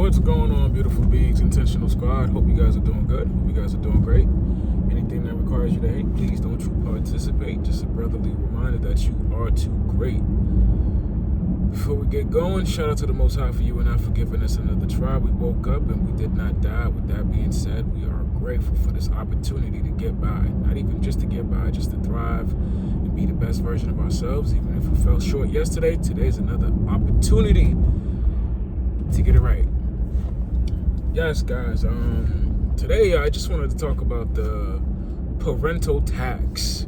What's going on, beautiful beings, Intentional Squad? Hope you guys are doing good. Hope you guys are doing great. Anything that requires you to hate, please don't you participate. Just a brotherly reminder that you are too great. Before we get going, shout out to the Most High for you and I for giving us another try. We woke up and we did not die. With that being said, we are grateful for this opportunity to get by. Not even just to get by, just to thrive and be the best version of ourselves. Even if we fell short yesterday, today's another opportunity to get it right. Yes, guys. Today I just wanted to talk about the parental tax.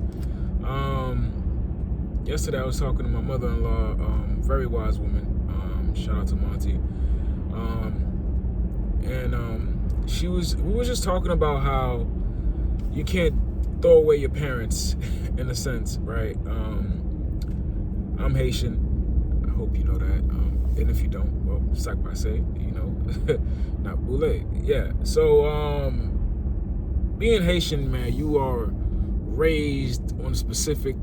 Yesterday I was talking to my mother-in-law, very wise woman. Shout out to Monty. We were just talking about how you can't throw away your parents, in a sense, right? I'm Haitian. I hope you know that. And if you don't, well, sac passe, you know, not boule. Yeah. So, being Haitian, man, you are raised on specific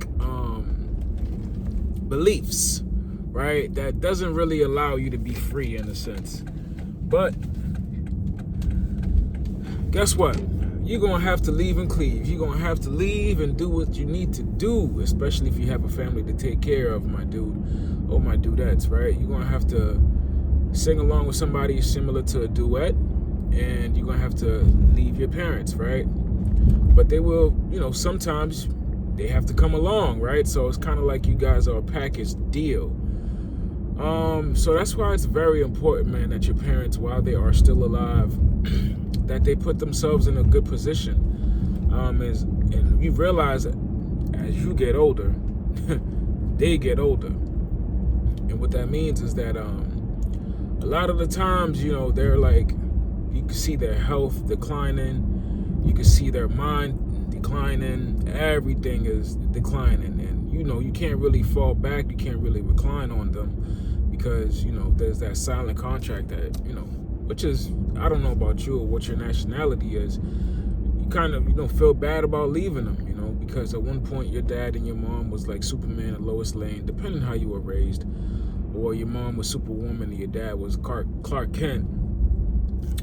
beliefs, right? That doesn't really allow you to be free, in a sense. But guess what? You're going to have to leave and cleave. You're going to have to leave and do what you need to do, especially if you have a family to take care of, my dude or my dudettes, right? You're going to have to sing along with somebody similar to a duet, and you're going to have to leave your parents, right? But they will, sometimes they have to come along, right? So it's kind of like you guys are a package deal. So that's why it's very important, man, that your parents, while they are still alive, that they put themselves in a good position. And you realize that as you get older, they get older. And what that means is that a lot of the times, they're like, you can see their health declining, you can see their mind declining, everything is declining. And, you can't really fall back, you can't really recline on them because, there's that silent contract that, which is, I don't know about you or what your nationality is, you kind of, feel bad about leaving them, because at one point your dad and your mom was like Superman and Lois Lane, depending how you were raised, or your mom was Superwoman and your dad was Clark Kent,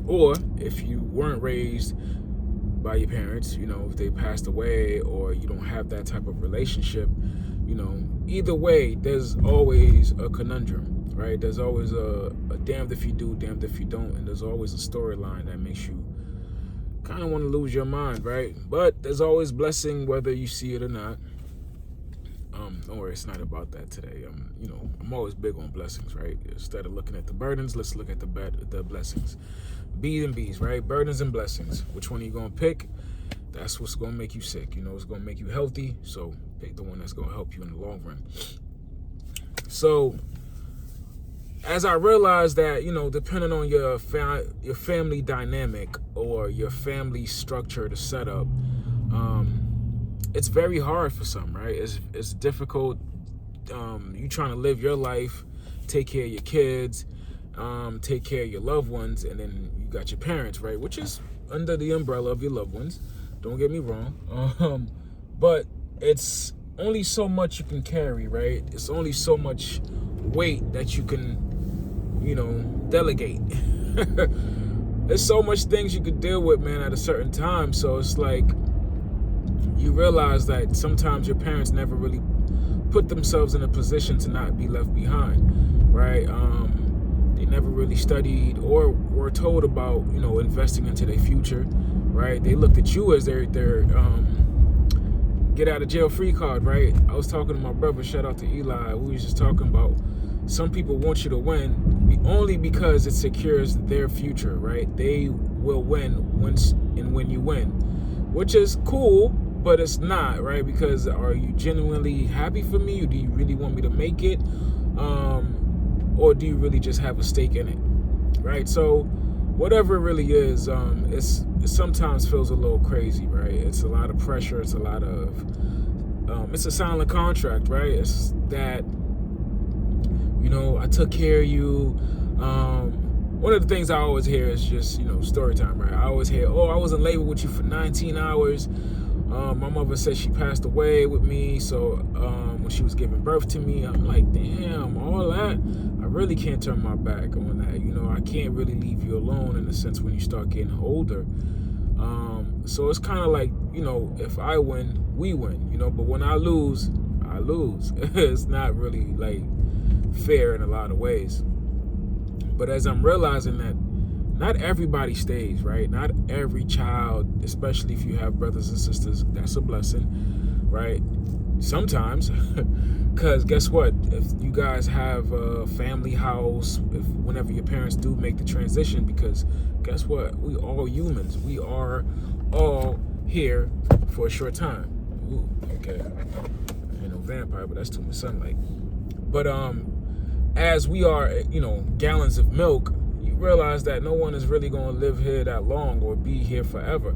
or if you weren't raised by your parents, if they passed away or you don't have that type of relationship, either way, there's always a conundrum, right? There's always a damned if you do, damned if you don't, and there's always a storyline that makes you kind of want to lose your mind, right? But there's always blessing whether you see it or not. Don't worry, it's not about that today. I'm always big on blessings, right? Instead of looking at the burdens, let's look at the blessings. B's and B's, right? Burdens and blessings. Which one are you going to pick? That's what's going to make you sick. It's going to make you healthy. So pick the one that's going to help you in the long run. So as I realized that, depending on your family dynamic or your family structure to set up, it's very hard for some, right? It's difficult. You trying to live your life, take care of your kids, take care of your loved ones, and then you got your parents, right? Which is under the umbrella of your loved ones. Don't get me wrong. But it's only so much you can carry, right? It's only so much weight that you can, delegate. There's so much things you could deal with, man, at a certain time. So it's like you realize that sometimes your parents never really put themselves in a position to not be left behind, right? They never really studied or were told about, investing into their future, right? They looked at you as their get out of jail free card, right? I was talking to my brother, shout out to Eli. We was just talking about some people want you to win only because it secures their future, right? They will win when you win, which is cool, but it's not, right? Because are you genuinely happy for me, or do you really want me to make it? Or do you really just have a stake in it, right? So whatever it really is, it sometimes feels a little crazy, right? It's a lot of pressure. It's a lot of, it's a silent contract, right? It's that, I took care of you. One of the things I always hear is just, story time, right? I always hear, I was in labor with you for 19 hours. My mother said she passed away with me, so when she was giving birth to me, I'm like, damn, all that. I really can't turn my back on that. You know, I can't really leave you alone in a sense when you start getting older. So it's kind of like, you know, if I win, we win, you know, but when I lose, I lose. It's not really like fair in a lot of ways. But as I'm realizing that not everybody stays, right? Not every child, especially if you have brothers and sisters, that's a blessing, right? Sometimes, because guess what? If you guys have a family house, whenever your parents do make the transition, because guess what? We all humans. We are all here for a short time. Ooh, okay. Ain't no vampire, but that's too much sunlight. But as we are, you know, gallons of milk, you realize that no one is really going to live here that long or be here forever.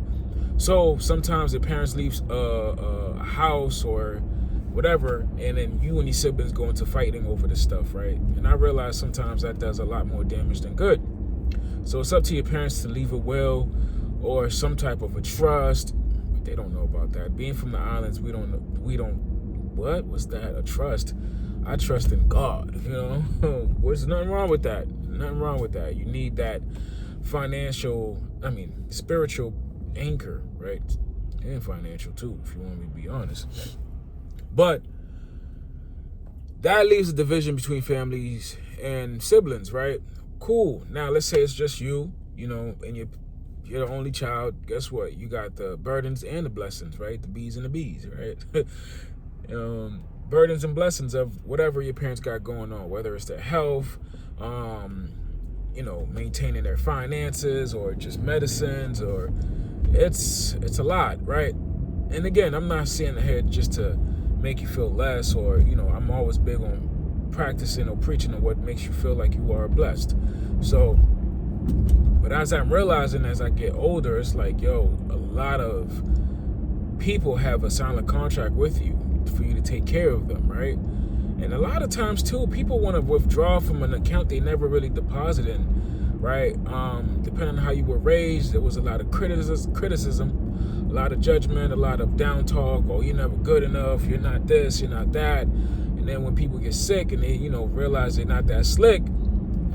So sometimes the parents leave a house or whatever, and then you and your siblings go into fighting over this stuff, right? And I realize sometimes that does a lot more damage than good. So it's up to your parents to leave a will or some type of a trust. But they don't know about that. Being from the islands, we don't. What was that? A trust? I trust in God. You know, there's nothing wrong with that. Nothing wrong with that. You need that spiritual anchor, right? And financial too, if you want me to be honest. But that leaves a division between families and siblings, right? Cool. Now let's say it's just you, you know, and you're the only child. Guess what? You got the burdens and the blessings, right? The B's and the B's, right? Burdens and blessings of whatever your parents got going on, whether it's their health, you know, maintaining their finances, or just medicines, or it's a lot, right? And again, I'm not saying ahead just to make you feel less, or, you know, I'm always big on practicing or preaching on what makes you feel like you are blessed. So, but as I'm realizing as I get older, it's like, yo, a lot of people have a silent contract with you for you to take care of them, right? And a lot of times too, people want to withdraw from an account they never really deposited in, right? Depending on how you were raised, there was a lot of criticism, a lot of judgment, a lot of down talk. Oh, you're never good enough. You're not this. You're not that. And then when people get sick and they, you know, realize they're not that slick,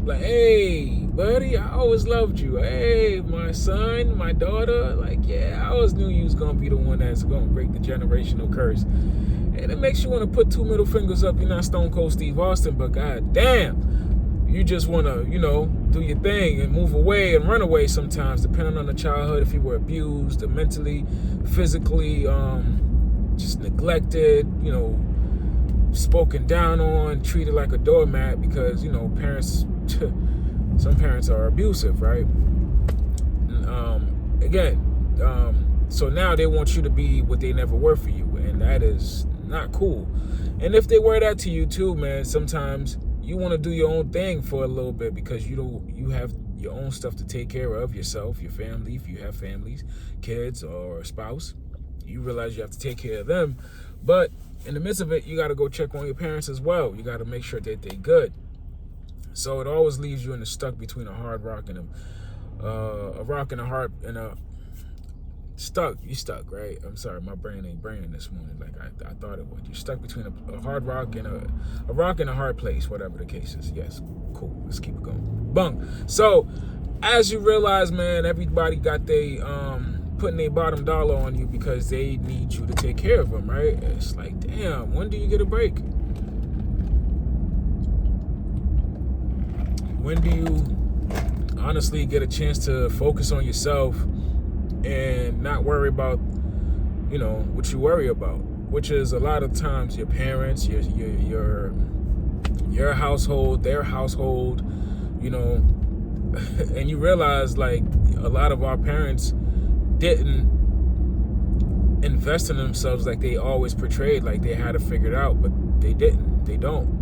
like, hey, buddy, I always loved you. Hey, my son, my daughter, like, yeah, I always knew you was gonna be the one that's gonna break the generational curse. And it makes you want to put two middle fingers up. You're not Stone Cold Steve Austin, but god damn, you just want to, you know, do your thing and move away and run away sometimes, depending on the childhood, if you were abused or mentally, physically, just neglected, you know, spoken down on, treated like a doormat, because, you know, parents, some parents are abusive, right? So now they want you to be what they never were for you, and that is not cool. And if they were that to you too, man, sometimes you want to do your own thing for a little bit, because you have your own stuff to take care of, yourself, your family, if you have families, kids, or a spouse. You realize you have to take care of them, but in the midst of it, you got to go check on your parents as well. You got to make sure that they're good. So it always leaves you stuck between a hard rock and a rock and a hard and a stuck. You stuck, right? I'm sorry, my brain ain't braining this morning like I thought it would. You're stuck between a hard rock and a rock and a hard place, whatever the case is. Yes, cool. Let's keep it going. Bung. So as you realize, man, everybody got they putting their bottom dollar on you because they need you to take care of them, right? It's like, damn, when do you get a break? When do you honestly get a chance to focus on yourself and not worry about, you know, what you worry about, which is a lot of times your parents, your household, their household, you know, and you realize like a lot of our parents didn't invest in themselves like they always portrayed, like they had it figured out, but they didn't. They don't.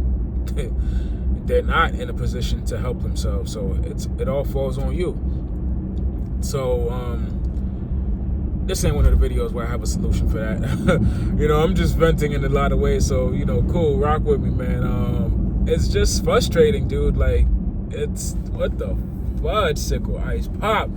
They're not in a position to help themselves, so it all falls on you. So this ain't one of the videos where I have a solution for that. You know, I'm just venting in a lot of ways, so, you know, cool, rock with me, man. It's just frustrating, dude. Like, it's, what the fudge sickle ice pop.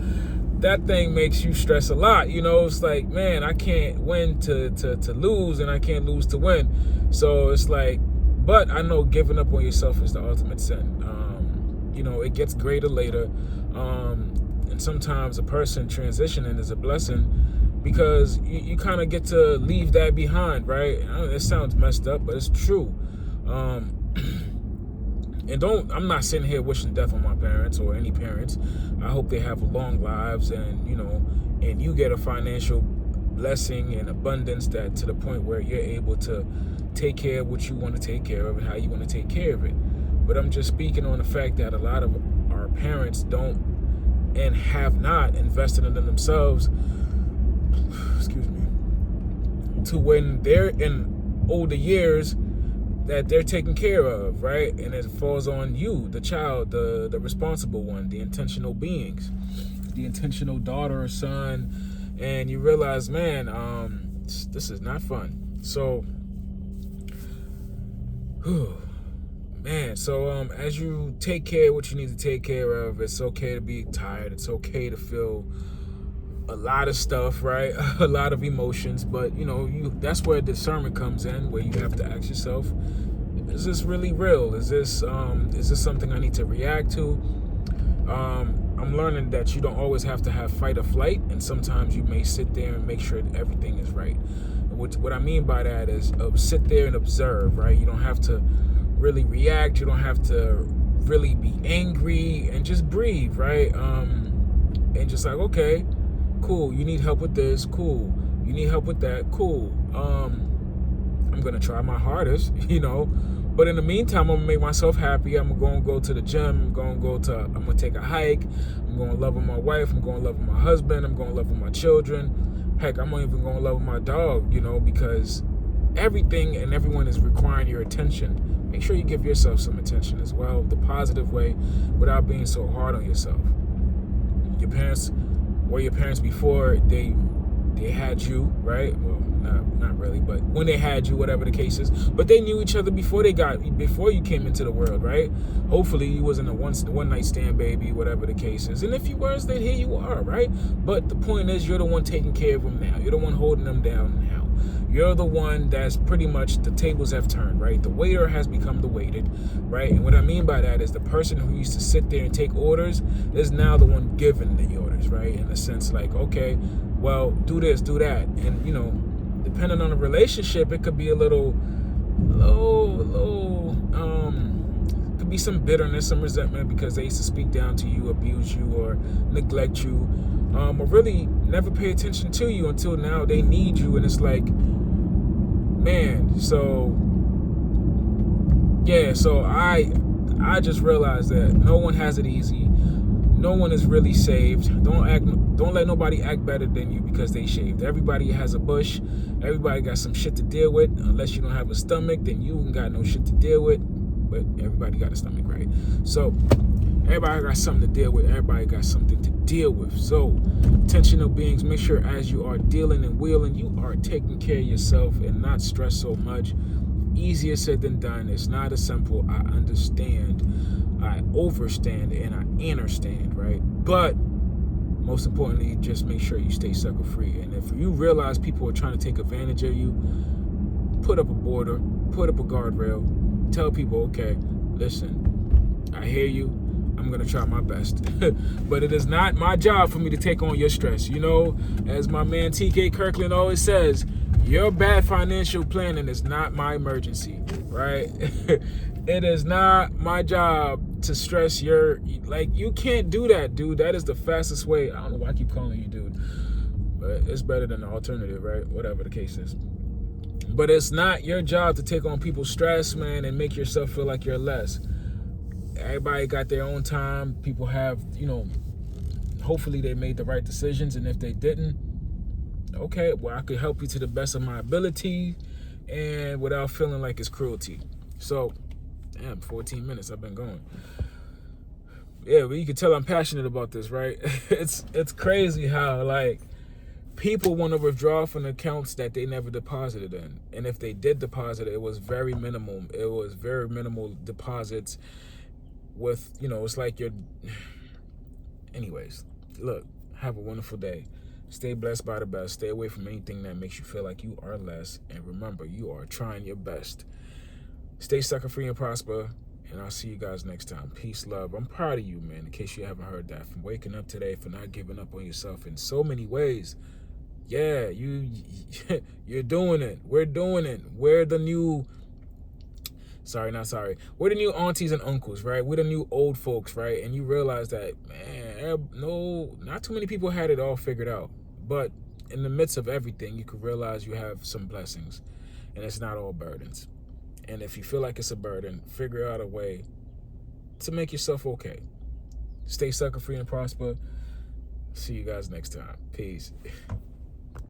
That thing makes you stress a lot, you know. It's like, man, I can't win to lose, and I can't lose to win. So it's like, but I know giving up on yourself is the ultimate sin. it gets greater later. And sometimes a person transitioning is a blessing because you kind of get to leave that behind, right? It sounds messed up, but it's true. And I'm not sitting here wishing death on my parents or any parents. I hope they have long lives and you get a financial blessing and abundance that to the point where you're able to take care of what you want to take care of and how you want to take care of it. But I'm just speaking on the fact that a lot of our parents don't and have not invested in themselves, excuse me, to when they're in older years that they're taken care of, right? And it falls on you, the child, the responsible one, the intentional beings, the intentional daughter or son, and you realize, man, this is not fun. So, man, so as you take care of what you need to take care of, it's okay to be tired. It's okay to feel a lot of stuff, right? A lot of emotions, but that's where discernment comes in, where you have to ask yourself, is this really real? Is this something I need to react to? I'm learning that you don't always have to have fight or flight, and sometimes you may sit there and make sure that everything is right. What I mean by that is sit there and observe, right? You don't have to really react. You don't have to really be angry, and just breathe, right? And just like, okay, cool, you need help with this, cool. You need help with that, cool. I'm gonna try my hardest, But in the meantime, I'm gonna make myself happy. I'm gonna go to the gym. I'm gonna take a hike. I'm gonna love with my wife. I'm gonna love with my husband. I'm gonna love with my children. Heck, I'm even gonna love with my dog, because everything and everyone is requiring your attention. Make sure you give yourself some attention as well, the positive way, without being so hard on yourself. Your parents were your parents before they had you, right? Well, not really, but when they had you, whatever the case is. But they knew each other before you came into the world, right? Hopefully you wasn't a one night stand baby, whatever the case is. And if you was, then here you are, right? But the point is, you're the one taking care of them now. You're the one holding them down now. You're the one that's pretty much, the tables have turned, right? The waiter has become the waited, right? And what I mean by that is the person who used to sit there and take orders is now the one giving the orders, right? In a sense, like, okay, well, do this, do that. And, depending on the relationship, it could be a little, could be some bitterness, some resentment because they used to speak down to you, abuse you, or neglect you, or really never pay attention to you until now they need you. And it's like, man, so yeah, so I just realized that no one has it easy. No one is really saved. Don't let nobody act better than you because they shaved. Everybody has a bush. Everybody got some shit to deal with. Unless you don't have a stomach, then you ain't got no shit to deal with. But everybody got a stomach, right? So everybody got something to deal with. Everybody got something to deal with. So intentional beings, make sure as you are dealing and wheeling, you are taking care of yourself and not stress so much. Easier said than done. It's not as simple. I understand. I overstand and I understand, right? But most importantly, just make sure you stay sucker free. And if you realize people are trying to take advantage of you, put up a border, put up a guardrail, tell people, okay, listen, I hear you. I'm going to try my best. But it is not my job for me to take on your stress. As my man TK Kirkland always says, your bad financial planning is not my emergency, right? It is not my job to stress you can't do that, dude. That is the fastest way. I don't know why I keep calling you dude, but it's better than the alternative, right? Whatever the case is. But it's not your job to take on people's stress, man, and make yourself feel like you're less. Everybody got their own time. People have, hopefully they made the right decisions. And if they didn't, okay, well, I could help you to the best of my ability and without feeling like it's cruelty. So, damn, 14 minutes I've been going. Yeah, but you can tell I'm passionate about this, right? It's crazy how, like, people want to withdraw from accounts that they never deposited in. And if they did deposit, it was very minimal. It was very minimal deposits with, it's like you're... Anyways, look, have a wonderful day. Stay blessed by the best. Stay away from anything that makes you feel like you are less. And remember, you are trying your best. Stay sucker free and prosper. And I'll see you guys next time. Peace, love. I'm proud of you, man, in case you haven't heard that. From waking up today, for not giving up on yourself in so many ways. Yeah, you're doing it. We're doing it. We're the new... Sorry, not sorry. We're the new aunties and uncles, right? We're the new old folks, right? And you realize that, man, no, not too many people had it all figured out. But in the midst of everything, you can realize you have some blessings. And it's not all burdens. And if you feel like it's a burden, figure out a way to make yourself okay. Stay sucker free and prosper. See you guys next time. Peace.